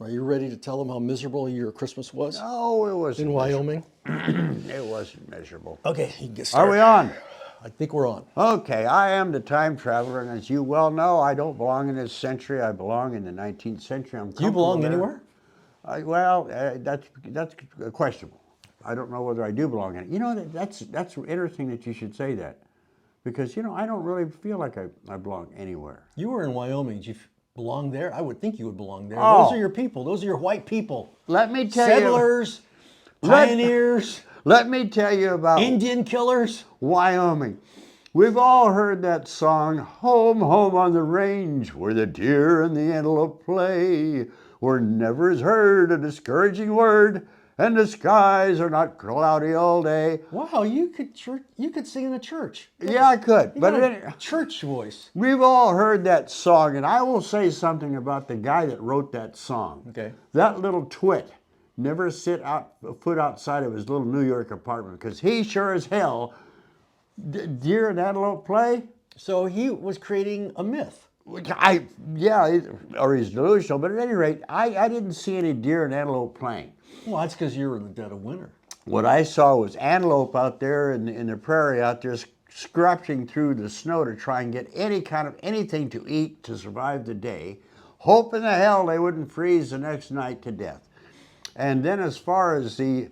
Are you ready to tell them how miserable your Christmas was No, it wasn't in Wyoming? It wasn't miserable. Okay, you can get Are started. we on? I think we're on. Okay, I am the time traveler, and as you well know, I don't belong in this century. I belong in the 19th century. I'm Do you comfortable belong there. anywhere? That's questionable. I don't know whether I do belong in it. You know, that's interesting that you should say that, because I don't really feel like I belong anywhere. You were in Wyoming. Do you belong there? I would think you would belong there. Those are Oh, your people. Those are your white people. let me tell you. Settlers, Let pioneers, let me tell you about Indian killers. Wyoming. We've all heard that song, Home, Home on the Range, where the deer and the antelope play, where never is heard a discouraging word, and the skies are not cloudy all day. Wow, you could sing in a church. Yeah, I could, You but got a church voice. we've all heard that song, and I will say something about the guy that wrote that song. Okay. That little twit never set a foot outside of his little New York apartment, because he sure as hell, deer and antelope play. So he was creating a myth. Yeah, or he's delusional, but at any rate, I didn't see any deer and antelope playing. Well, that's because you were in the dead of winter. What I saw was antelope out there in the prairie out there scratching through the snow to try and get any kind of anything to eat to survive the day, hoping the hell they wouldn't freeze the next night to death. And then as far as the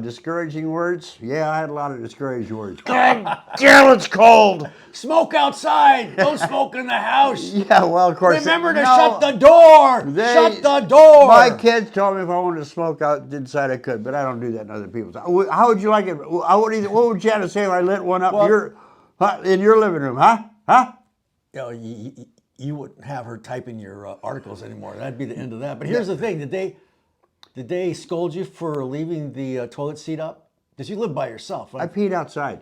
discouraging words, yeah, I had a lot of discouraging words. God damn, it's cold. Smoke outside. Don't smoke in the house. Yeah, well, of course. Remember to no, shut the door. Shut the door. My kids told me if I wanted to smoke out inside, I could, but I don't do that in other people's. How would you like it? What would you have to say if I lit one up in your living room, huh? Huh? You know, you wouldn't have her typing your articles anymore. That'd be the end of that. But here's the thing: did they scold you for leaving the toilet seat up? Because you live by yourself. I Right? peed outside.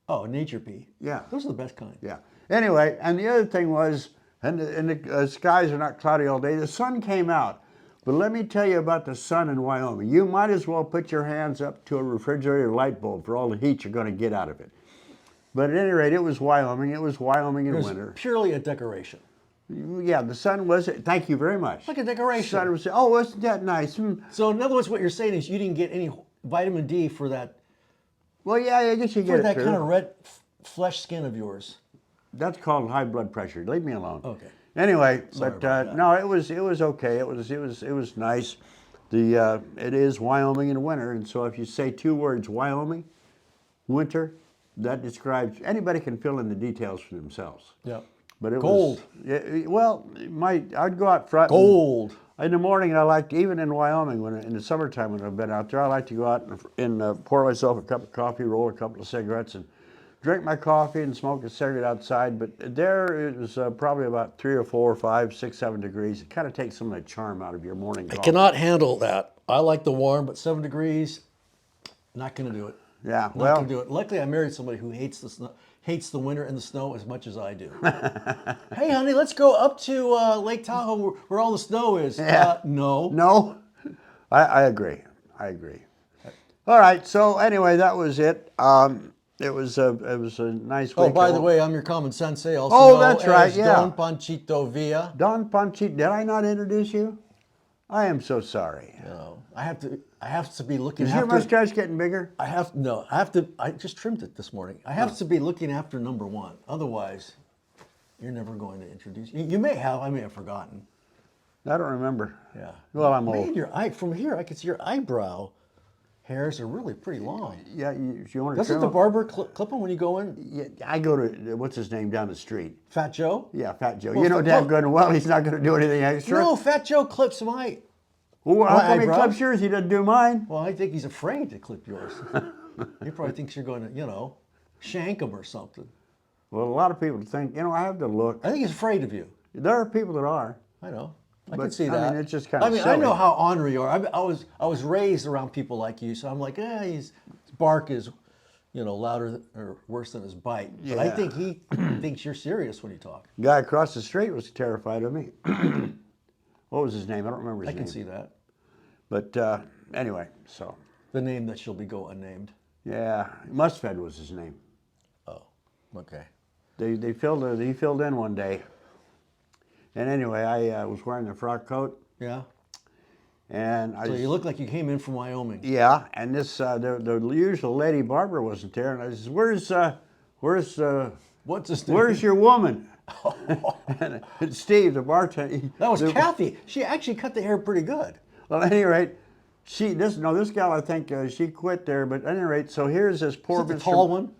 Oh, nature pee. Yeah. Those are the best kind. Yeah. Anyway, and the other thing was, the skies are not cloudy all day. The sun came out. But let me tell you about the sun in Wyoming. You might as well put your hands up to a refrigerator light bulb for all the heat you're going to get out of it. But at any rate, it was Wyoming. It was Wyoming in It was winter. purely a decoration. Yeah, the sun was. Thank you very much. Like a decoration. Sun was. Oh, wasn't that nice? So in other words, what you're saying is you didn't get any vitamin D for that Well, yeah, I guess you for get it. that True. kind of red flesh skin of yours. That's called high blood pressure. Leave me alone. Okay. Anyway, Sorry but about that. no, it was okay. It was nice. It is Wyoming in winter, and so if you say two words, Wyoming, winter, that describes. Anybody can fill in the details for themselves. Yeah. But it Gold. was. Well, I'd go out front. Gold. In the morning, I like even in Wyoming, in the summertime when I've been out there, I like to go out and pour myself a cup of coffee, roll a couple of cigarettes, and drink my coffee and smoke a cigarette outside. But there it was probably about 3 or 4 or 5, 6, 7 degrees. It kind of takes some of the charm out of your morning I coffee. cannot handle that. I like the warm, but 7 degrees, not going to do it. Yeah, Not well, going to do it. Luckily, I married somebody who hates the snow, hates the winter and the snow as much as I do. Hey, honey, let's go up to Lake Tahoe where all the snow is. Yeah. No. no, I agree. I agree. All right. So anyway, that was it. It was a nice week. Oh, by the way, I'm your common sensei. Also Oh, known that's right, as yeah. Don Panchito Villa. Don Panchito, did I not introduce you? I am so sorry. No, I have to be looking Is after. your mustache getting bigger? I just trimmed it this morning. I have to be looking after number one. Otherwise, you're never going to introduce. You may have. I may have forgotten. I don't remember. Yeah. Well, I'm Man, old. your eye from here, I can see your eyebrow hairs are really pretty long. Yeah, you want to Doesn't trim the them? barber clip them when you go in? Yeah, I go to, what's his name, down the street. Fat Joe? Yeah, Fat Joe. Well, you know Fat damn Joe- good and well he's not going to do anything extra. No, Fat Joe clips my. Well, how my come he eyebrows? clips yours? He doesn't do mine? Well, I think he's afraid to clip yours. He probably thinks you're going to, shank him or something. Well, a lot of people think, I have to look. I think he's afraid of you. There are people that are. I know. I But, can see I that. mean, it's just kinda I mean, I silly. know how ornery you are. I was raised around people like you, so I'm like, his bark is, louder or worse than his bite. But I Yeah. think he thinks you're serious when you talk. Guy across the street was terrified of me. What was his name? I don't remember his I name. can see that. But anyway, so, The name that shall be go unnamed. yeah, Mustfed was his name. Oh, okay. He filled in one day. And anyway, I was wearing a frock coat. Yeah. And So you look like you came in from Wyoming. yeah, and this the usual lady barber wasn't there, and I said, What's his name? where's your woman? And Steve, the bartender. That was Kathy. She actually cut the hair pretty good. Well, at any rate, this gal, I think she quit there. But at any rate, so here's this poor Is it the Mr. tall one?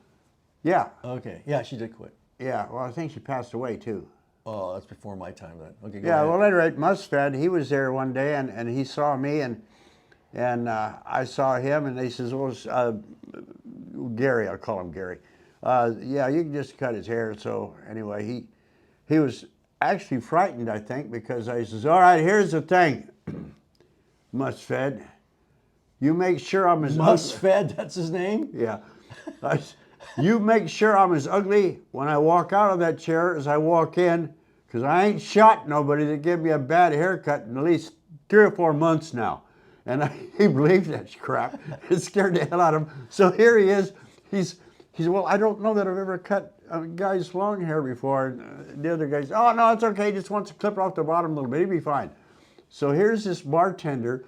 Yeah, Okay. Yeah, she did quit. yeah. Well, I think she passed away too. Oh, that's before my time then. Okay, go Yeah. ahead. Well, at any rate, Musfed, he was there one day, and he saw me, and I saw him, and he says, "Well, Gary, I'll call him Gary. Yeah, you can just cut his hair." So anyway, he was actually frightened, I think, because I says, "All right, here's the thing, Musfed. You make sure I'm as Musfed, that's his name? yeah. You make sure I'm as ugly when I walk out of that chair as I walk in, because I ain't shot nobody that give me a bad haircut in at least 3 or 4 months now." And he believed that crap. It scared the hell out of him. So here he is. He's well, I don't know that I've ever cut a guy's long hair before. And the other guy says, "Oh, no, it's okay. He just wants to clip it off the bottom a little bit. He'll be fine." So here's this barber.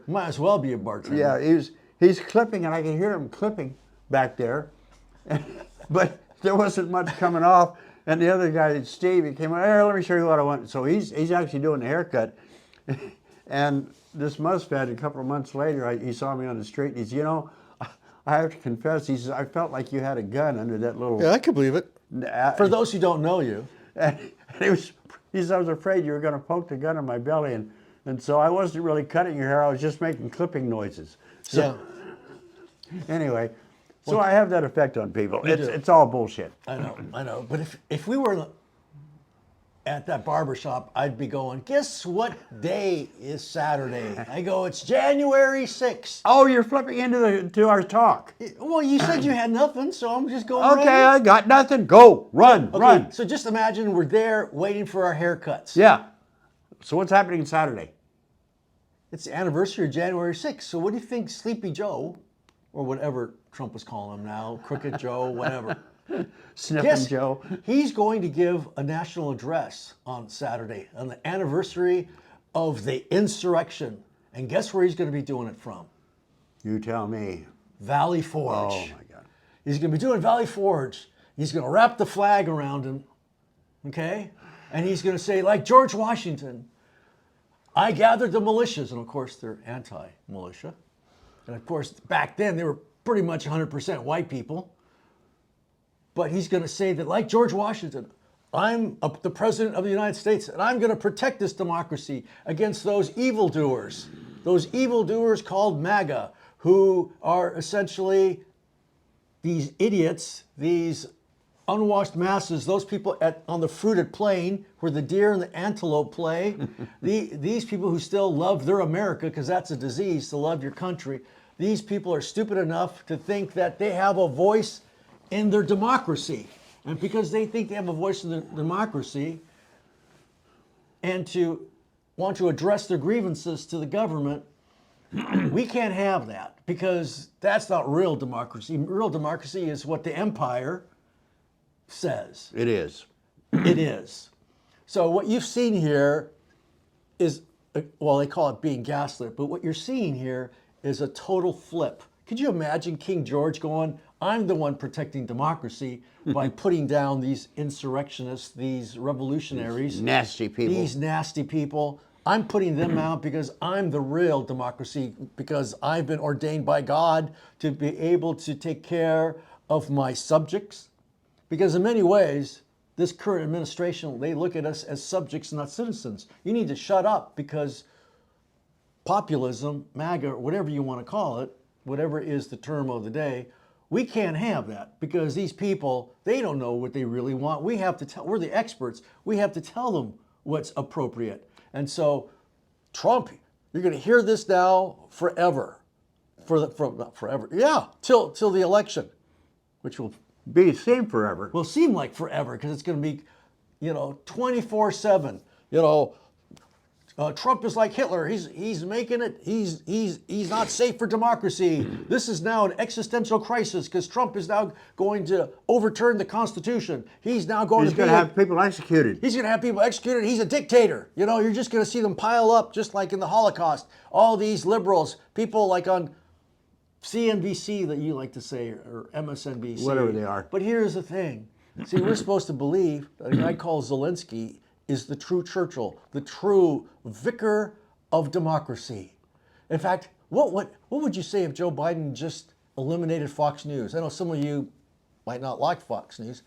Might as well be a bartender. Yeah, he's clipping, and I can hear him clipping back there. But there wasn't much coming off. And the other guy, Steve, he came, "Here, let me show you what I want." So he's actually doing the haircut. And this Musfed, a couple of months later, he saw me on the street, and he said, "I have to confess," he says, "I felt like you had a gun under that little..." Yeah, I could believe it. For those who don't know you. And he says, "I was afraid you were going to poke the gun in my belly." And so I wasn't really cutting your hair, I was just making clipping noises. So anyway, so I have that effect on people. It's all bullshit. I know. But if we were at that barber shop, I'd be going, "Guess what day is Saturday?" I go, "It's January 6th. Oh, you're flipping to our talk. Well, you said you had nothing, so I'm just going Okay, right I in. got nothing. Go, run, Okay, run. so just imagine we're there waiting for our haircuts. Yeah. So what's happening Saturday? It's the anniversary of January 6th. So what do you think Sleepy Joe, or whatever Trump was calling him now, Crooked Joe, whatever. Sniffing Joe. He's going to give a national address on Saturday on the anniversary of the insurrection. And guess where he's going to be doing it from? You tell me. Valley Forge. Oh my God. He's going to be doing Valley Forge. He's going to wrap the flag around him, okay? And he's going to say, like George Washington, "I gathered the militias." And of course, they're anti-militia. And of course, back then, they were pretty much 100% white people. But he's going to say that, like George Washington, "I'm the president of the United States, and I'm going to protect this democracy against those evildoers called MAGA, who are essentially these idiots, these unwashed masses, those people on the fruited plain where the deer and the antelope play, these people who still love their America, because that's a disease, to love your country. These people are stupid enough to think that they have a voice in their democracy. And because they think they have a voice in their democracy and to want to address their grievances to the government, we can't have that, because that's not real democracy. Real democracy is what the empire says. It is. It is. So what you've seen here is, well, they call it being gaslit, but what you're seeing here is a total flip. Could you imagine King George going, "I'm the one protecting democracy by putting down these insurrectionists, these revolutionaries, Nasty people. these nasty people. I'm putting them out because I'm the real democracy, because I've been ordained by God to be able to take care of my subjects." Because in many ways, this current administration, they look at us as subjects, not citizens. You need to shut up, because populism, MAGA, whatever you want to call it, whatever is the term of the day, we can't have that, because these people, they don't know what they really want. We have to tell, we're the experts. We have to tell them what's appropriate. And so Trump, you're going to hear this now forever. Not forever. Yeah, till the election, which will Be same forever. seem like forever, because it's going to be, 24/7, Trump is like Hitler. He's making it. He's not safe for democracy. This is now an existential crisis because Trump is now going to overturn the Constitution. He's now going He's going to have people executed. He's going to have people executed. He's a dictator. You know, you're just going to see them pile up, just like in the Holocaust. All these liberals, people like on CNBC that you like to say, or MSNBC, Whatever they are. But here's the thing. See, we're supposed to believe that a guy called Zelensky is the true Churchill, the true vicar of democracy. In fact, what would you say if Joe Biden just eliminated Fox News? I know some of you might not like Fox News,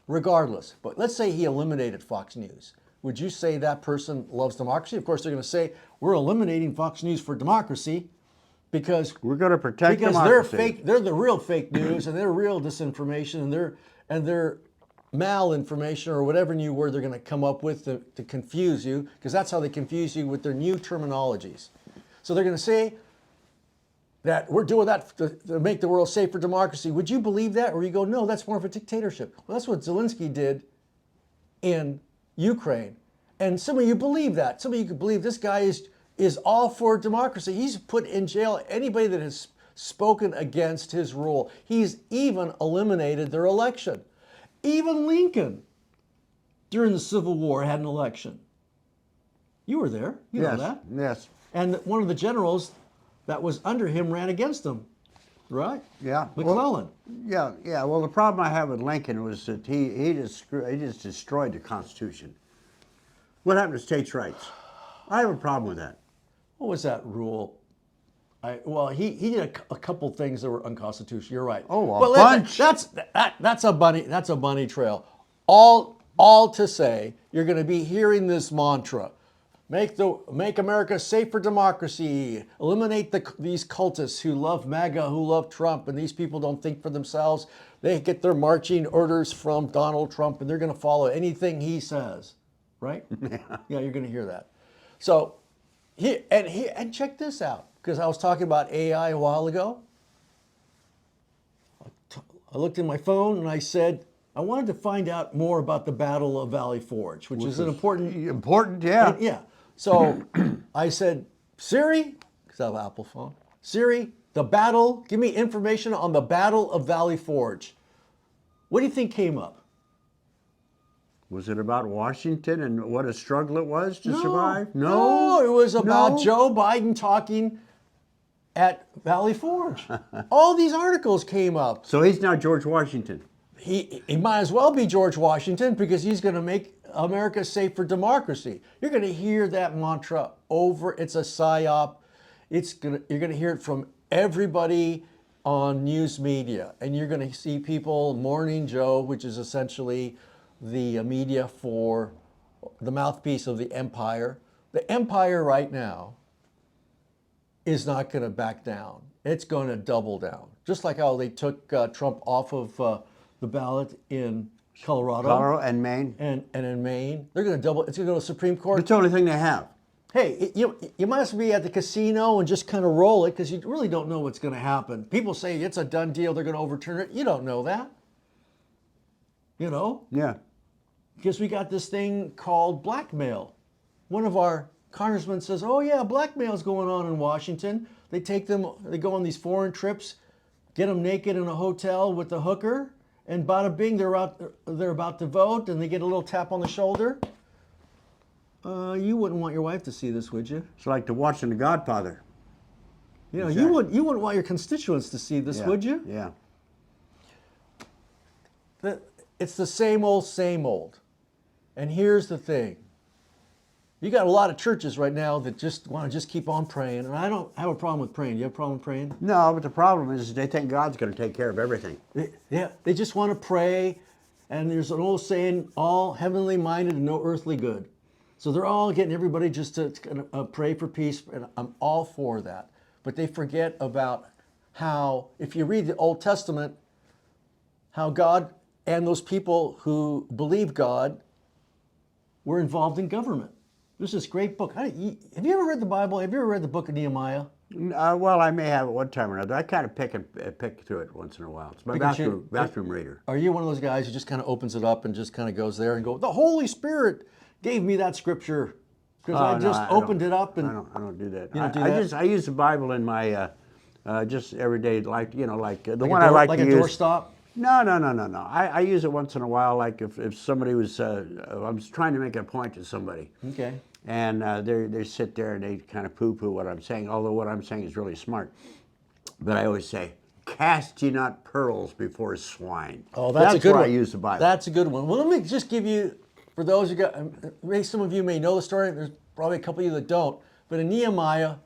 regardless. But let's say he eliminated Fox News. Would you say that person loves democracy? Of course, they're going to say, we're eliminating Fox News for democracy because we're going to protect democracy. They're fake. They're the real fake news, and they're real disinformation, and they're malinformation, or whatever new word they're going to come up with to confuse you, because that's how they confuse you with their new terminologies. So they're going to say that we're doing that to make the world safe for democracy. Would you believe that? Or you go, no, that's more of a dictatorship. Well, that's what Zelensky did in Ukraine. And some of you believe that. Some of you could believe this guy is all for democracy. He's put in jail anybody that has spoken against his rule. He's even eliminated their election. Even Lincoln, during the Civil War, had an election. You were there. You know that. Yes. And one of the generals that was under him ran against him, right? Yeah. McClellan. Well, yeah. Well, the problem I have with Lincoln was that he just destroyed the Constitution. What happened to states' rights? I have a problem with that. What was that rule? He did a couple things that were unconstitutional. You're right. Oh, a But bunch. That's a bunny trail. All to say, you're going to be hearing this mantra: make America safe for democracy. Eliminate these cultists who love MAGA, who love Trump, and these people don't think for themselves. They get their marching orders from Donald Trump, and they're going to follow anything he says. Right? Yeah, you're going to hear that. So, and check this out. Because I was talking about AI a while ago. I looked in my phone and I said, I wanted to find out more about the Battle of Valley Forge, which is an important... Yeah. Yeah. So I said, Siri, because I have an Apple phone, Siri, give me information on the Battle of Valley Forge. What do you think came up? Was it about Washington and what a struggle it was to survive? No, it was about Joe Biden talking at Valley Forge. All these articles came up. So he's now George Washington. He might as well be George Washington because he's going to make America safe for democracy. You're going to hear that mantra over. It's a psyop. You're going to hear it from everybody on news media, and you're going to see people mourning Joe, which is essentially the media for the mouthpiece of the empire. The empire right now is not going to back down. It's going to double down. Just like how they took Trump off of the ballot in Colorado and Maine. And in Maine. They're going to double. It's going to go to the Supreme Court. It's the only thing they have. Hey, you might as well be at the casino and just kind of roll it because you really don't know what's going to happen. People say it's a done deal. They're going to overturn it. You don't know that. You know? Yeah. Because we got this thing called blackmail. One of our congressmen says, oh yeah, blackmail's going on in Washington. They go on these foreign trips, get them naked in a hotel with a hooker, and bada bing, they're about to vote, and they get a little tap on the shoulder. You wouldn't want your wife to see this, would you? It's like the watching The Godfather. You know, Exactly. you wouldn't want your constituents to see this, would you? Yeah. It's the same old. And here's the thing. You got a lot of churches right now that just want to just keep on praying, and I don't have a problem with praying. You have a problem with praying? No, but the problem is they think God's going to take care of everything. They just want to pray, and there's an old saying, all heavenly minded and no earthly good. So they're all getting everybody just to pray for peace, and I'm all for that. But they forget about how, if you read the Old Testament, how God and those people who believe God were involved in government. There's this great book. Have you ever read the Bible? Have you ever read the book of Nehemiah? Well, I may have at one time or another. I kind of pick through it once in a while. It's my bathroom reader. Are you one of those guys who just kind of opens it up and just kind of goes there and go, the Holy Spirit gave me that scripture? Because Oh, I no, just I opened don't- it up and I don't do that. You don't do I that? just I use the Bible in my just everyday, like the like one a I door, like like to a use. doorstop. No. I use it once in a while, like if somebody was, I was trying to make a point to somebody, Okay. and they sit there and they kind of poo-poo what I'm saying, although what I'm saying is really smart. But I always say, cast ye not pearls before swine. Oh, that's a good where one. I use the Bible. That's a good one. Well, let me just give you, for those who got, maybe some of you may know the story. There's probably a couple of you that don't. But Nehemiah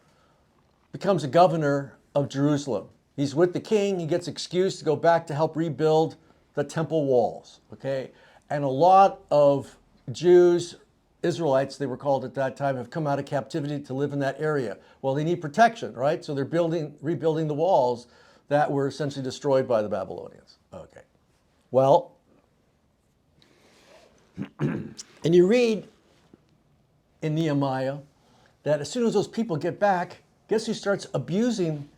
becomes a governor of Jerusalem. He's with the king. He gets excused to go back to help rebuild the temple walls. Okay, and a lot of Jews, Israelites, they were called at that time, have come out of captivity to live in that area. Well, they need protection, right? So they're rebuilding the walls that were essentially destroyed by the Babylonians. Okay. Well, and you read in Nehemiah that as soon as those people get back, guess who starts abusing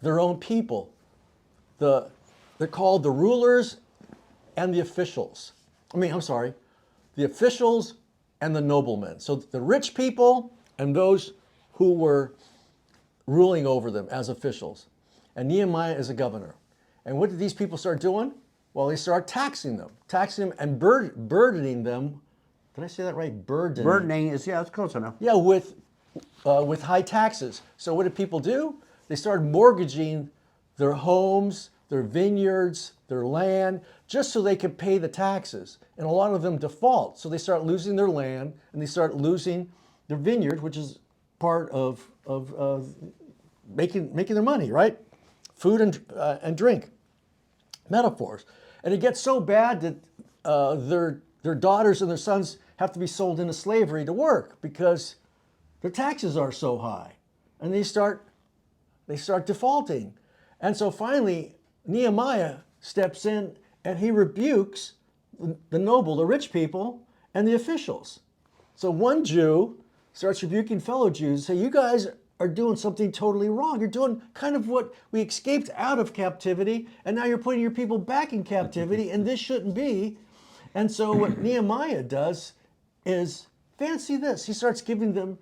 their own people? They're called the rulers and the officials. I'm sorry, the officials and the noblemen. So the rich people and those who were ruling over them as officials. And Nehemiah is a governor. And what did these people start doing? Well, they start taxing them and burdening them. Did I say that right? Burdening is, yeah, it's close enough. Yeah, with high taxes. So what did people do? They started mortgaging their homes, their vineyards, their land, just so they could pay the taxes. And a lot of them default. So they start losing their land and they start losing their vineyard, which is part of making their money, right? Food and drink, metaphors. And it gets so bad that their daughters and their sons have to be sold into slavery to work because their taxes are so high, and they start defaulting. And so finally, Nehemiah steps in and he rebukes the rich people, and the officials. So one Jew starts rebuking fellow Jews, say, you guys are doing something totally wrong. You're doing kind of what we escaped out of captivity, and now you're putting your people back in captivity, and this shouldn't be. And so what Nehemiah does is, fancy this, he starts giving them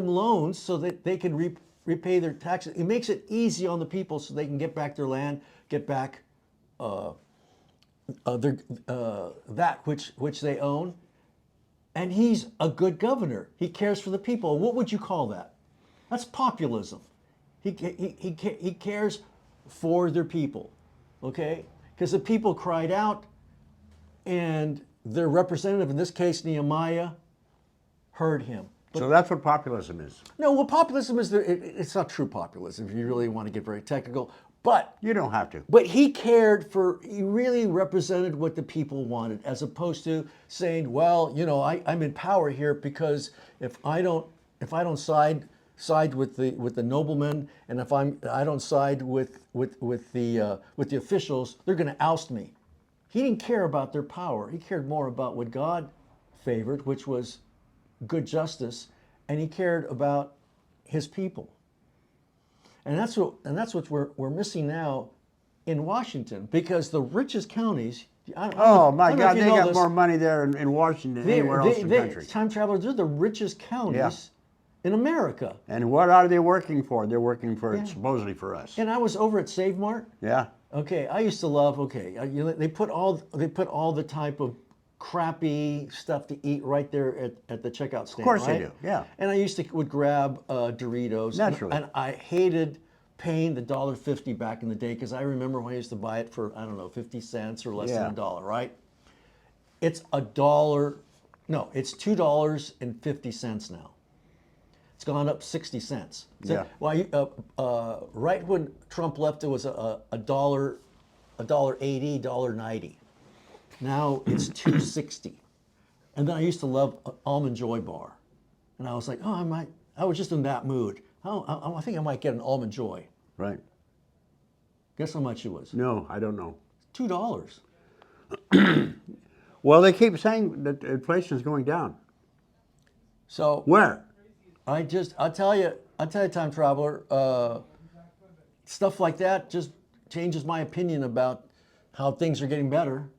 loans so that they can repay their taxes. It makes it easy on the people so they can get back their land, get back that which they own. And he's a good governor. He cares for the people. What would you call that? That's populism. He cares for their people, okay? Because the people cried out, and their representative, in this case Nehemiah, heard him. So that's what populism is. No, well, populism is it's not true populism if you really want to get very technical. But You don't have to. he really represented what the people wanted, as opposed to saying, well, I'm in power here because if I don't side with the noblemen, and if I don't side with the officials, they're going to oust me. He didn't care about their power. He cared more about what God favored, which was good justice, and he cared about his people. And that's what we're missing now in Washington, because the richest counties. Oh my I don't know God, if they you know got this, more money there in Washington than anywhere else in the country. Time travelers, they're the richest counties in America. And what are they working for? They're working for supposedly for us. And I was over at Save Mart. Yeah. Okay, I used to love. Okay, they put all the type of crappy stuff to eat right there at the checkout stand. Of course right? they do. Yeah. And I would grab Doritos. Naturally. And I hated paying the $1.50 back in the day, because I remember when I used to buy it for, I don't know, 50 cents or less than $1, right? It's $1. No, it's $2.50 now. It's gone up 60 cents. Yeah. Well, right when Trump left, it was $1.80, $1.90. Now it's $2.60. And then I used to love Almond Joy bar, and I was like, I was just in that mood. I think I might get an Almond Joy. Right. Guess how much it was? No, I don't know. $2. Well, they keep saying that inflation is going down. So Where? I'll tell you, time traveler, stuff like that just changes my opinion about how things are getting better.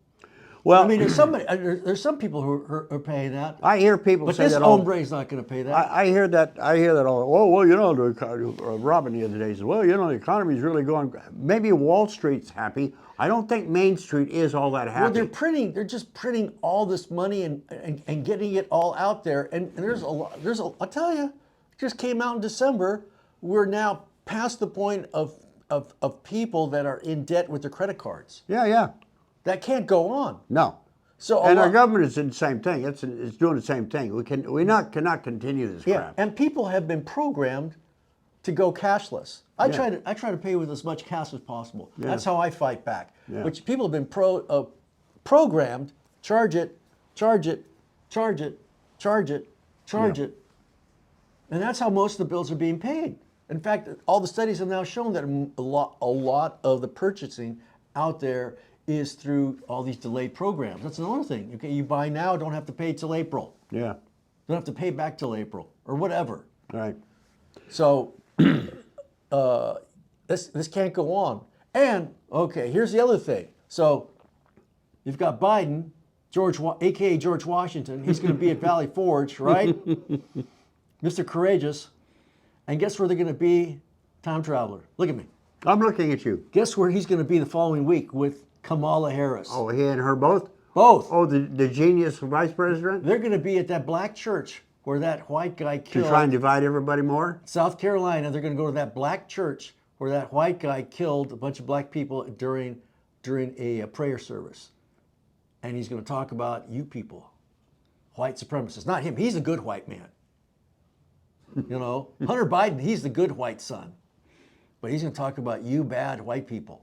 Well, I mean, there's some people who are paying that, I hear people but say this that all. hombre is not going to pay that. I hear that. I hear that all. Oh well, you know, Robin the other day said, well, you know, the economy's really going. Maybe Wall Street's happy. I don't think Main Street is all that happy. Well, they're just printing all this money and getting it all out there. And there's a lot, I'll tell you, it just came out in December. We're now past the point of people that are in debt with their credit cards. Yeah. That can't go on. No. So And our government is doing the same thing. It's doing the same thing. We cannot continue this crap. And people have been programmed to go cashless. I Yeah. try to pay with as much cash as possible. Yeah. That's how I fight back. Yeah. Which people have been programmed, charge it, and that's how most of the bills are being paid. In fact, all the studies have now shown that a lot of the purchasing out there is through all these delayed programs. That's another thing. Okay, you buy now, don't have to pay till April. Yeah. Don't have to pay back till April or whatever. Right. So this can't go on. And okay, here's the other thing. So you've got Biden, aka George Washington. He's going to be at Valley Forge, right? Mr. Courageous. And guess where they're going to be? Time traveler. Look at me. I'm looking at you. Guess where he's going to be the following week with Kamala Harris? Oh, he and her both? Both. Oh, the genius vice president? They're going to be at that black church where that white guy To killed. try and divide everybody more? South Carolina, they're going to go to that black church where that white guy killed a bunch of black people during a prayer service. And he's going to talk about you people, white supremacists. Not him. He's a good white man. You know, Hunter Biden, he's the good white son. But he's going to talk about you bad white people.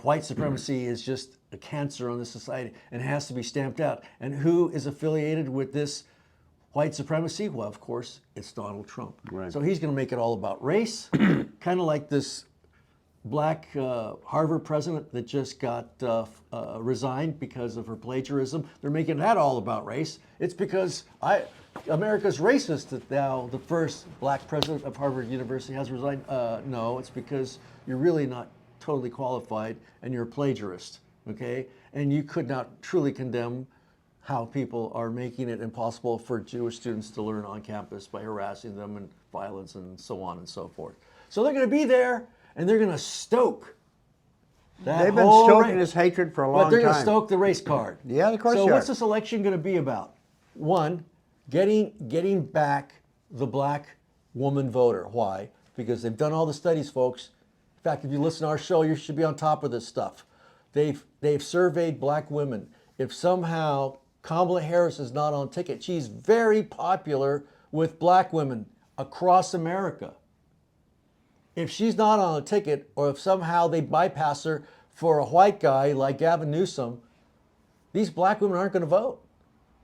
White supremacy is just a cancer on this society and has to be stamped out. And who is affiliated with this white supremacy? Well, of course, it's Donald Trump. Right. So he's going to make it all about race, kind of like this black Harvard president that just got resigned because of her plagiarism. They're making that all about race. It's because America's racist that now the first black president of Harvard University has resigned. No, it's because you're really not totally qualified and you're a plagiarist, okay? And you could not truly condemn how people are making it impossible for Jewish students to learn on campus by harassing them and violence and so on and so forth. So they're going to be there and they're going to stoke that They've been whole stoking race. this hatred for a long But they're time. going to stoke the race card. Yeah, of course So they what's are. this election going to be about? One, getting back the black woman voter. Why? Because they've done all the studies, folks. In fact, if you listen to our show, you should be on top of this stuff. They've surveyed black women. If somehow Kamala Harris is not on ticket, she's very popular with black women across America. If she's not on a ticket, or if somehow they bypass her for a white guy like Gavin Newsom, these black women aren't going to vote.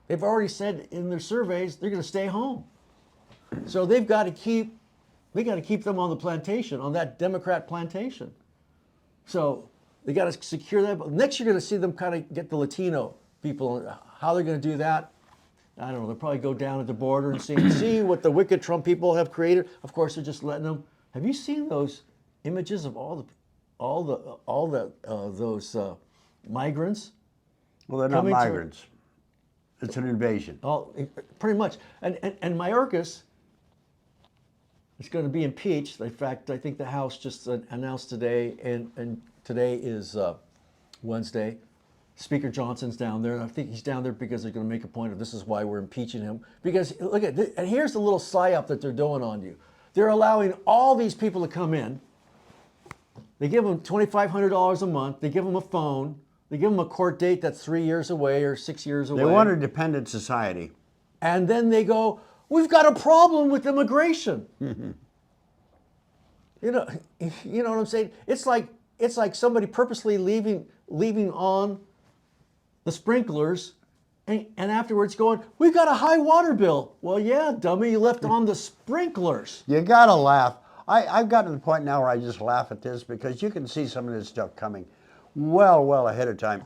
They've already said in their surveys they're going to stay home. So they got to keep them on the plantation, on that Democrat plantation. So they got to secure that. But next, you're going to see them kind of get the Latino people. How they're going to do that, I don't know. They'll probably go down at the border and see what the wicked Trump people have created. Of course, they're just letting them. Have you seen those images of those migrants? Well, they're not coming to- migrants. It's an invasion. Oh, pretty much. And Mayorkas is going to be impeached. In fact, I think the House just announced today, and today is Wednesday. Speaker Johnson's down there, and I think he's down there because they're going to make a point of this is why we're impeaching him. Because look at this, and here's the little psyop that they're doing on you. They're allowing all these people to come in. They give them $2,500 a month. They give them a phone. They give them a court date that's 3 years away or 6 years away. They want a dependent society. And then they go, we've got a problem with immigration. You know what I'm saying? It's like somebody purposely leaving on the sprinklers and afterwards going, we've got a high water bill. Well, yeah, dummy, you left on the sprinklers. You gotta laugh. I've gotten to the point now where I just laugh at this because you can see some of this stuff coming well ahead of time.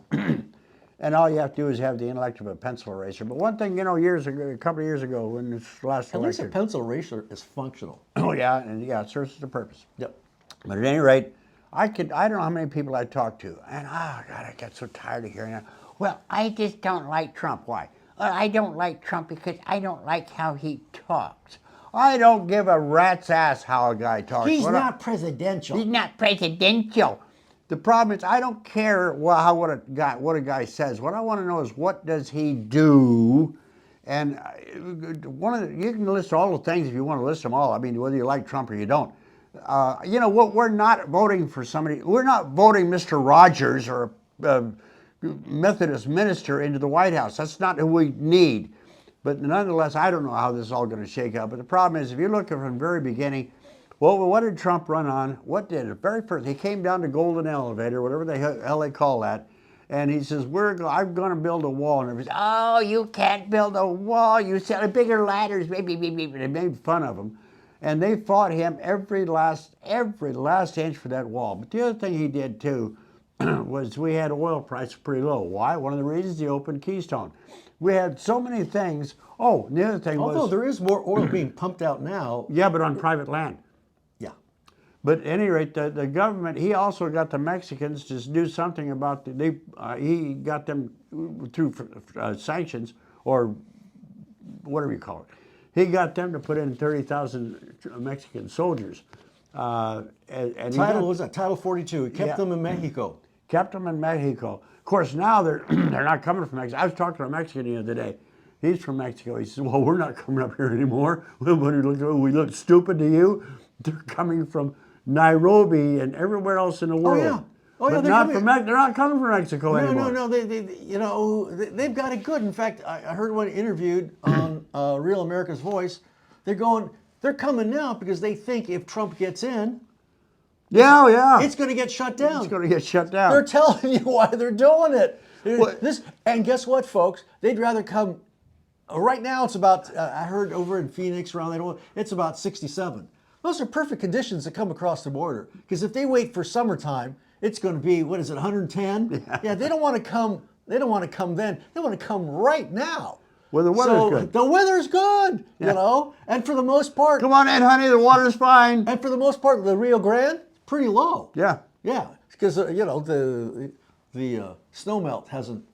And all you have to do is have the intellect of a pencil eraser. But one thing, years ago, a couple of years ago, when this last At least a election, pencil eraser is functional. oh yeah, and yeah, it serves its purpose. Yep. But at any rate, I don't know how many people I talked to, and God, I got so tired of hearing that. Well, I just don't like Trump. Why? I don't like Trump because I don't like how he talks. I don't give a rat's ass how a guy talks. He's What not presidential. He's not presidential. The problem is I don't care what a guy says. What I want to know is what does he do? And you can list all the things if you want to list them all. I mean, whether you like Trump or you don't. You know what? We're not voting for somebody. We're not voting Mr. Rogers or a Methodist minister into the White House. That's not who we need. But nonetheless, I don't know how this is all going to shake out. But the problem is, if you look from the very beginning, well, what did Trump run on? What did it? Very first, he came down to Golden Elevator, whatever the hell they call that, and he says, I'm going to build a wall. And everybody's, oh, you can't build a wall. You sell bigger ladders. Maybe they made fun of him. And they fought him every last inch for that wall. But the other thing he did, too, was we had oil prices pretty low. Why? One of the reasons he opened Keystone. We had so many things. Oh, and the other thing Although was... there is more oil being pumped out now. Yeah, but on private land. Yeah. But at any rate, the government, he also got the Mexicans to do something about he got them through sanctions, or whatever you call it. He got them to put in 30,000 Mexican soldiers. Was that Title 42? He kept them in Mexico. Kept them in Mexico. Of course, now they're not coming from Mexico. I was talking to a Mexican the other day. He's from Mexico. He says, well, we're not coming up here anymore. We look stupid to you. They're coming from Nairobi and everywhere else in the world. Yeah. Oh, yeah, but they're not coming from Mexico anymore. No. They've got it good. In fact, I heard one interviewed on Real America's Voice. They're coming now because they think if Trump gets in, it's going to get shut down. It's going to get shut down. They're telling you why they're doing it. And guess what, folks? They'd rather come. Right now, it's about. I heard over in Phoenix, around that, it's about 67. Those are perfect conditions to come across the border. Because if they wait for summertime, it's going to be 110? Yeah, they don't want to come. They don't want to come then. They want to come right now. Well, the weather's good. The weather's good, and for the most part. Come on in, honey. The water's fine. And for the most part, the Rio Grande pretty low. Yeah. Yeah, because the snowmelt hasn't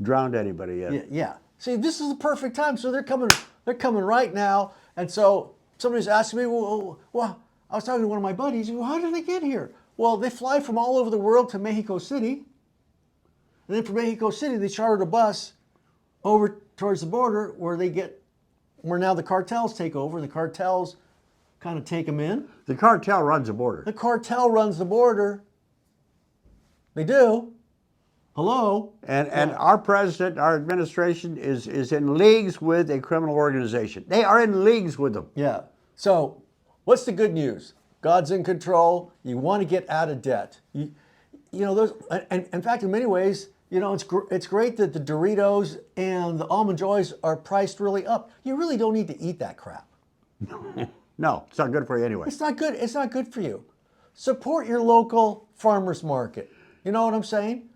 drowned anybody yet. Yeah. See, this is the perfect time. So they're coming right now. And so somebody's asking me, well, I was talking to one of my buddies. Well, how did they get here? Well, they fly from all over the world to Mexico City. And then from Mexico City, they chartered a bus over towards the border where now the cartels take over. The cartels kind of take them in. The cartel runs the border. The cartel runs the border. They do. Hello? And our president, our administration is in leagues with a criminal organization. They are in leagues with them. Yeah. So what's the good news? God's in control. You want to get out of debt. Those, and in fact, in many ways, it's great that the Doritos and the Almond Joys are priced really up. You really don't need to eat that crap. No, it's not good for you anyway. It's not good. It's not good for you. Support your local farmer's market. You know what I'm saying?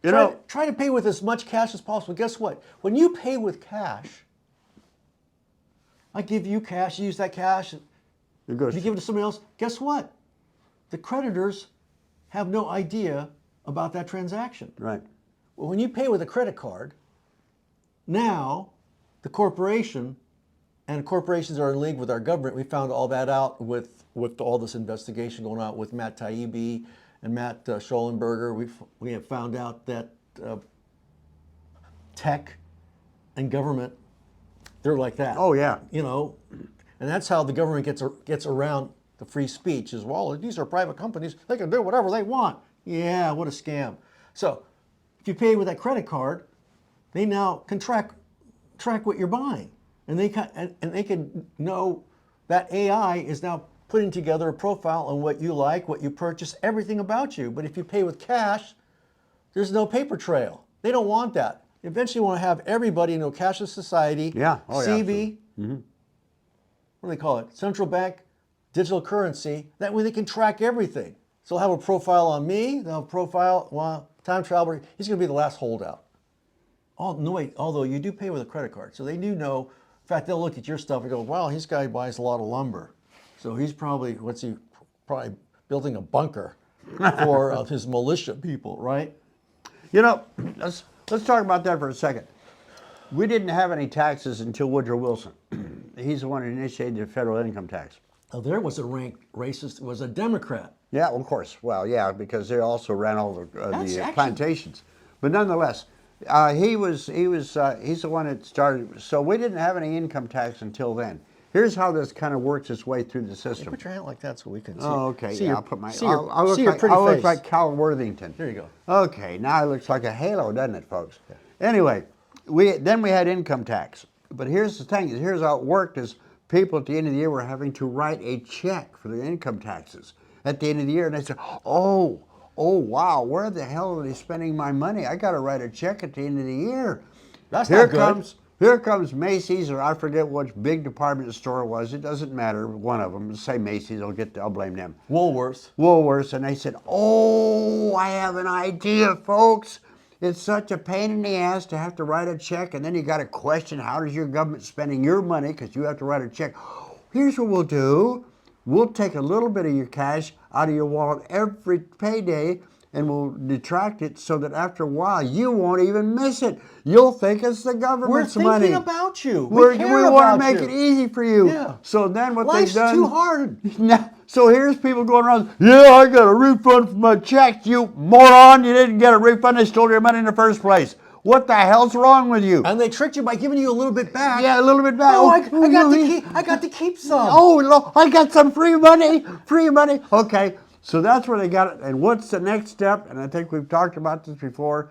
Try to pay with as much cash as possible. Guess what? When you pay with cash, I give you cash, you use that cash, you give it to somebody else. Guess what? The creditors have no idea about that transaction. Right. Well, when you pay with a credit card, now the corporation, and corporations are in league with our government. We found all that out with all this investigation going on with Matt Taibbi and Matt Schollenberger. We have found out that tech and government, they're like that. Oh yeah. And that's how the government gets around the free speech. Is these are private companies. They can do whatever they want. Yeah, what a scam. So if you pay with that credit card, they now can track what you're buying. And they can know that AI is now putting together a profile on what you like, what you purchase, everything about you. But if you pay with cash, there's no paper trail. They don't want that. They eventually want to have everybody in a cashless society. Yeah. Oh, yeah. CV. Mm-hmm. What do they call it? Central bank digital currency. That way they can track everything. So they'll have a profile on me. They'll have a profile. Time traveler. He's going to be the last holdout. Although you do pay with a credit card, so they do know. In fact, they'll look at your stuff and go, "Wow, this guy buys a lot of lumber, so he's probably building a bunker for his militia people, right?" You know, let's talk about that for a second. We didn't have any taxes until Woodrow Wilson. He's the one who initiated the federal income tax. Oh, there was a rank racist, was a Democrat. Yeah, of course. Well, yeah, because they also ran all the Actually- plantations. But nonetheless, he's the one that started. So we didn't have any income tax until then. Here's how this kind of works its way through the system. Put your hand like that so we can see. Oh, okay. See Yeah, your, I'll put my. see your, I'll look see your like, pretty I'll face. look like Cal Worthington. There you go. Okay, now it looks like a halo, doesn't it, folks? Anyway, we had income tax. But here's the thing: here's how it worked: is people at the end of the year were having to write a check for their income taxes at the end of the year, and they said, "Oh, wow, where the hell are they spending my money? I got to write a check at the end of the year." That's not good. Here comes Macy's, or I forget which big department store it was. It doesn't matter. One of them. Say Macy's. I'll blame them. Woolworths, and they said, "Oh, I have an idea, folks. It's such a pain in the ass to have to write a check, and then you got to question how does your government spending your money because you have to write a check. Here's what we'll do. We'll take a little bit of your cash out of your wallet every payday, and we'll detract it so that after a while you won't even miss it. You'll think it's the government's money. We're thinking about you. We care want about to make you. it easy for you." Yeah. So then what Life's they've done. too hard. Now, so here's people going around, "Yeah, I got a refund for my check. You moron, you didn't get a refund. They stole your money in the first place. What the hell's wrong with you?" And they tricked you by giving you a little bit back. Yeah, a little bit back. Oh, I got to keep some. Oh, no, I got some free money. Free money. Okay, so that's where they got it. And what's the next step? And I think we've talked about this before.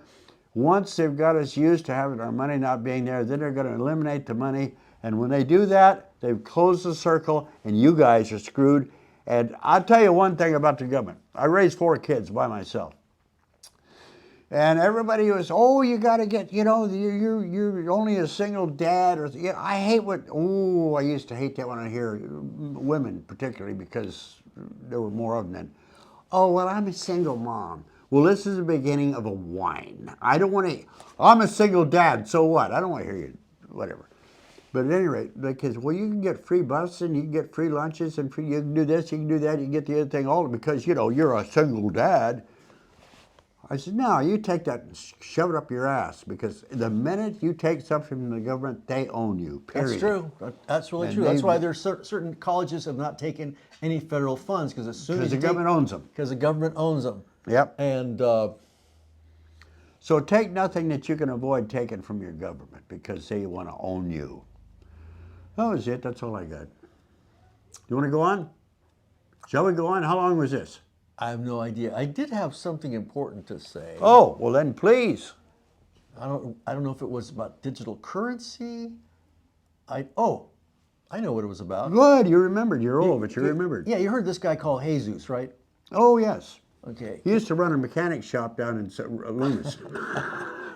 Once they've got us used to having our money not being there, then they're going to eliminate the money. And when they do that, they've closed the circle, and you guys are screwed. And I'll tell you one thing about the government. I raised 4 kids by myself. And everybody was, "Oh, you got to get, you're only a single dad." Or I hate I used to hate that when I hear women particularly because there were more of them then. "Oh, well, I'm a single mom." Well, this is the beginning of a whine. I don't want to, I'm a single dad, so what? I don't want to hear you, whatever. But at any rate, because, well, you can get free buses and you can get free lunches and you can do this, you can do that, you can get the other thing, all because, you're a single dad. I said, "No, you take that and shove it up your ass, because the minute you take something from the government, they own you, period." That's true. That's really And true. That's why there's certain colleges have not taken any federal funds because as soon as Because the government owns them. Because the government owns them. Yep. And So take nothing that you can avoid taking from your government because they want to own you. That was it. That's all I got. You want to go on? Shall we go on? How long was this? I have no idea. I did have something important to say. Oh, well then please. I don't know if it was about digital currency. I know what it was about. Good, you remembered. You're old, but you remembered. Yeah, you heard this guy called Jesus, right? Oh, yes. Okay. He used to run a mechanic shop down in Loomis.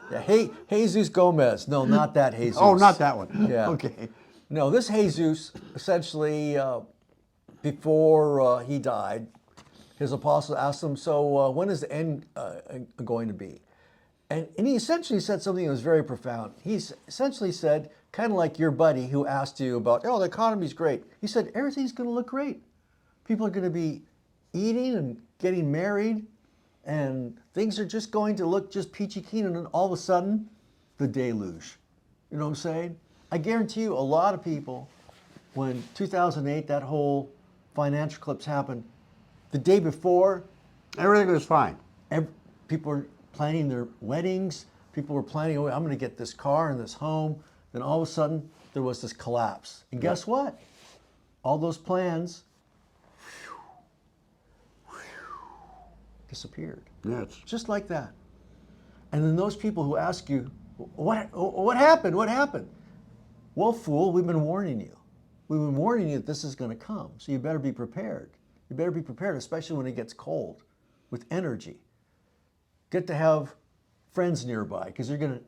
Yeah, Jesus Gomez. No, not that Jesus. Oh, not that one. Yeah. Okay. No, this Jesus, essentially, before he died, his apostles asked him, "So when is the end going to be?" And he essentially said something that was very profound. He essentially said, kind of like your buddy who asked you about, "Oh, the economy's great." He said, "Everything's going to look great. People are going to be eating and getting married, and things are just going to look just peachy keen." And then all of a sudden, the deluge. You know what I'm saying? I guarantee you, a lot of people, when 2008, that whole financial collapse happened, the day before, Everything was fine. people were planning their weddings. People were planning, "Oh, I'm going to get this car and this home." Then all of a sudden, there was this collapse. And guess what? All those plans disappeared. Yes. Just like that. And then those people who ask you, what happened? What happened? Well, fool, we've been warning you. We've been warning you that this is going to come. So you better be prepared. You better be prepared, especially when it gets cold, with energy. Get to have friends nearby, because you're gonna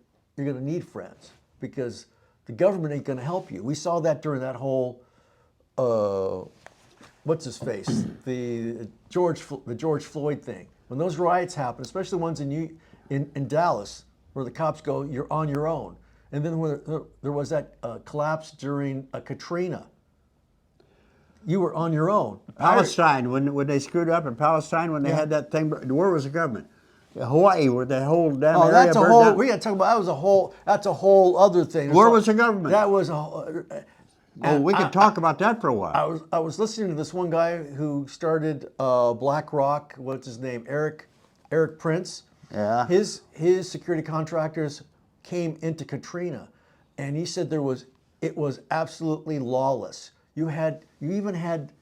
need friends, because the government ain't gonna help you. We saw that during that whole what's his face, the George Floyd thing. When those riots happened, especially the ones in Dallas, where the cops go, "You're on your own." And then when there was that collapse during Katrina, you were on your own. Palestine, when they screwed up in Palestine, when they had that thing, where was the government? Hawaii, where the whole damn Oh, area that's a burned whole. down. We got to talk about. That's a whole other thing. Where was the government? That was a. Oh, we could talk about that for a while. I was listening to this one guy who started BlackRock. What's his name? Eric Prince. Yeah. His security contractors came into Katrina, and he said it was absolutely lawless. You even had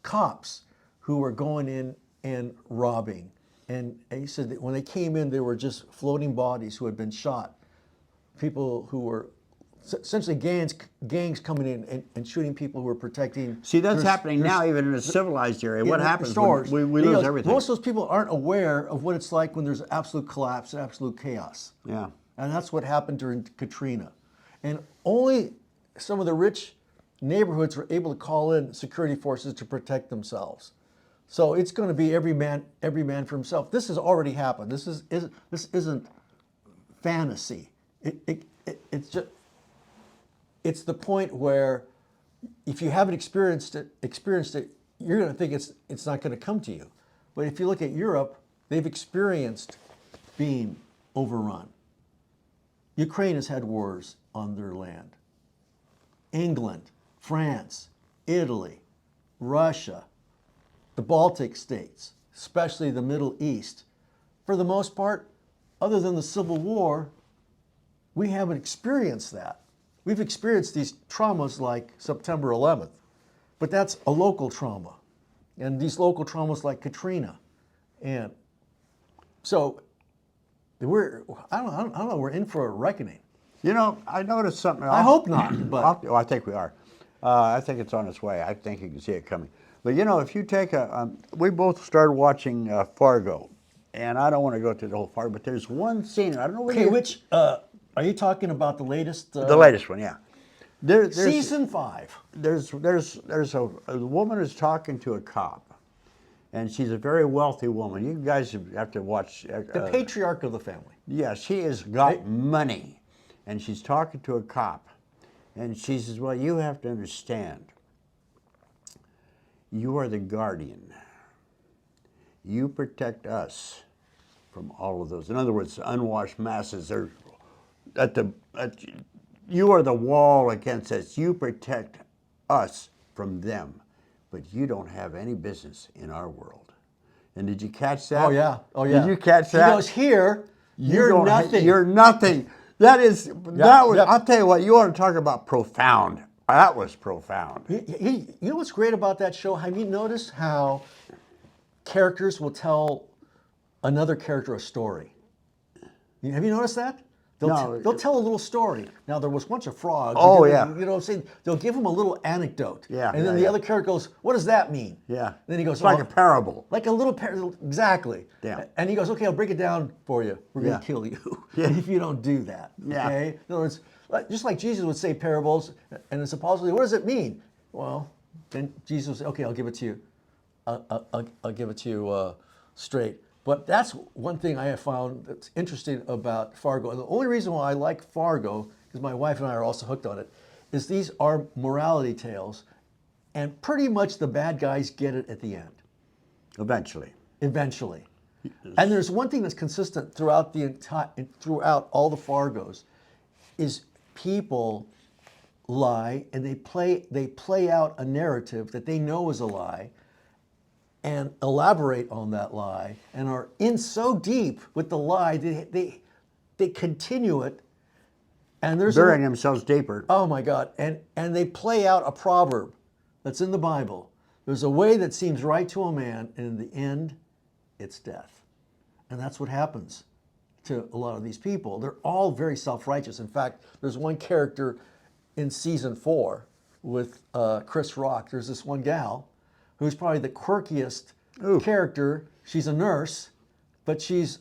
cops who were going in and robbing, and he said that when they came in, they were just floating bodies who had been shot. People who were essentially gangs coming in and shooting people who were protecting. See, that's happening now, even in a civilized area. What in the happens stores. when we He lose goes, everything? Most of those people aren't aware of what it's like when there's absolute collapse and absolute chaos. Yeah. And that's what happened during Katrina. And only some of the rich neighborhoods were able to call in security forces to protect themselves. So it's going to be every man for himself. This has already happened. This isn't fantasy. It's just. It's the point where if you haven't experienced it, you're going to think it's not going to come to you. But if you look at Europe, they've experienced being overrun. Ukraine has had wars on their land. England, France, Italy, Russia, the Baltic states, especially the Middle East. For the most part, other than the Civil War, we haven't experienced that. We've experienced these traumas like September 11th, but that's a local trauma. And these local traumas like Katrina. And so I don't know, we're in for a reckoning. You know, I noticed something. I hope not, but I think we are. I think it's on its way. I think you can see it coming. But you know, if you take we both started watching Fargo, and I don't want to go through the whole Fargo, but there's one scene. I don't know whether okay, which are you talking about the latest? The latest one, yeah. There's Season 5. There's a woman who's talking to a cop, and she's a very wealthy woman. You guys have to watch. The patriarch of the family. Yeah, she has got money, and she's talking to a cop, and she says, "Well, you have to understand. You are the guardian. You protect us from all of those. In other words, unwashed masses are you are the wall against us. You protect us from them, but you don't have any business in our world." And did you catch that? Oh yeah. Did you catch that? He goes, here, you're don't nothing. You're nothing. That was. Yep. I'll tell you what. You want to talk about profound? That was profound. You know what's great about that show? Have you noticed how characters will tell another character a story? Have you noticed that? They'll tell a little story. Now, there was once a frog. Oh, you yeah. You know what I'm saying? They'll give him a little anecdote. Yeah, And then yeah, the other character goes, what does that mean? Yeah. Then he goes, It's like "Oh, a parable. Like a little parable. Exactly. Yeah. And he goes, okay, I'll break it down for you. We're going Yeah. to kill you Yeah. if you don't do that. Yeah. Okay? In other words, just like Jesus would say parables, and it's supposedly, what does it mean? Well, then Jesus would say, okay, I'll give it to you. I'll give it to you straight. But that's one thing I have found that's interesting about Fargo. And the only reason why I like Fargo, because my wife and I are also hooked on it, is these are morality tales, and pretty much the bad guys get it at the end. Eventually. Eventually. And there's one thing that's consistent throughout throughout all the Fargos, is people lie and they play out a narrative that they know is a lie, and elaborate on that lie, and are in so deep with the lie they continue it, and there's Burying themselves deeper. oh my God, and they play out a proverb that's in the Bible. There's a way that seems right to a man, and in the end, it's death. And that's what happens to a lot of these people. They're all very self-righteous. In fact, there's one character in season 4 with Chris Rock. There's this one gal who's probably the quirkiest character. She's a nurse, but she's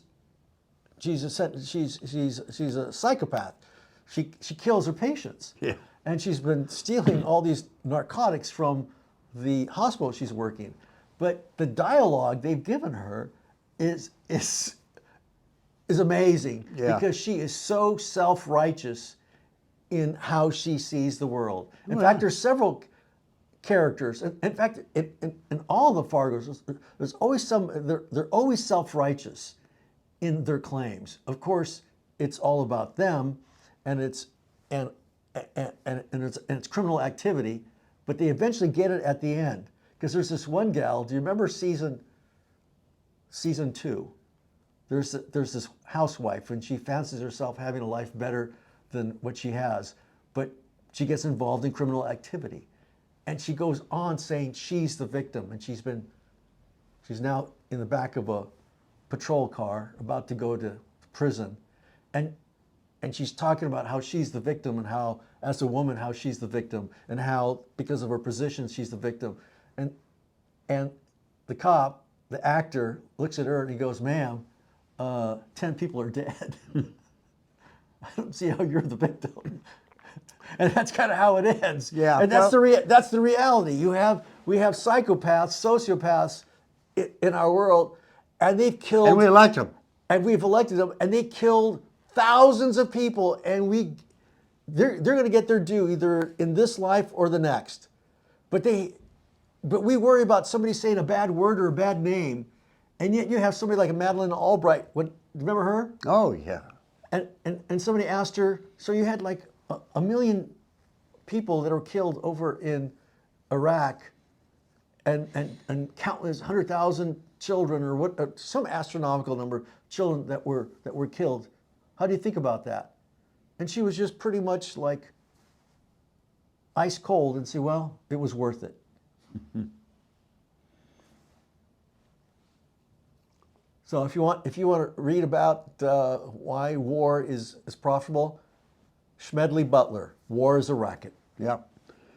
a psychopath. She kills her patients. Yeah. And she's been stealing all these narcotics from the hospital she's working. But the dialogue they've given her is amazing, Yeah. because she is so self-righteous in how she sees the world. In fact, there's several characters. In fact, in all the Fargos, there's always they're always self-righteous in their claims. Of course, it's all about them, and it's it's criminal activity, but they eventually get it at the end. Because there's this one gal. Do you remember season 2? There's this housewife, and she fancies herself having a life better than what she has, but she gets involved in criminal activity, and she goes on saying she's the victim, and she's now in the back of a patrol car about to go to prison, and she's talking about how she's the victim, and how as a woman how she's the victim, and how because of her position she's the victim, and the cop, the actor, looks at her and he goes, "Ma'am, 10 people are dead. I don't see how you're the victim." And that's kind of how it ends. Yeah, and that's that's the reality. We have psychopaths, sociopaths in our world, and they've killed. And we elect them. And we've elected them, and they killed thousands of people, and they're going to get their due either in this life or the next. But we worry about somebody saying a bad word or a bad name, and yet you have somebody like a Madeleine Albright. Remember her? Oh, yeah. And somebody asked her, so you had like a million people that were killed over in Iraq, and countless 100,000 children, or some astronomical number of children that were killed. How do you think about that? And she was just pretty much like ice cold and say, well, it was worth it. So if you want to read about why war is profitable, Smedley Butler, War is a Racket. Yep.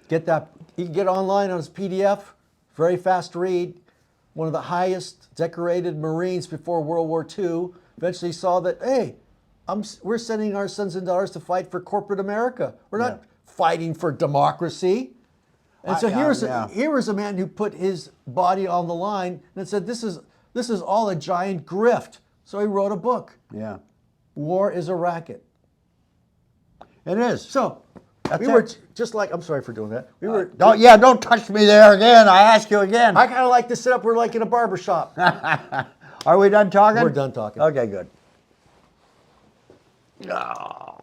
Get that. You can get it online on his PDF. Very fast read. One of the highest decorated Marines before World War II eventually saw that, hey, we're sending our sons and daughters to fight for corporate America. We're not fighting for democracy. And so here was a man who put his body on the line and said, this is all a giant grift. So he wrote a book. Yeah. War is a Racket. It is. So That's we were it. just like, I'm sorry for doing that. We were. Don't touch me there again. I ask you again. I kind of like to sit up. We're like in a barber shop. Are we done talking? We're done talking. Okay, good. Oh.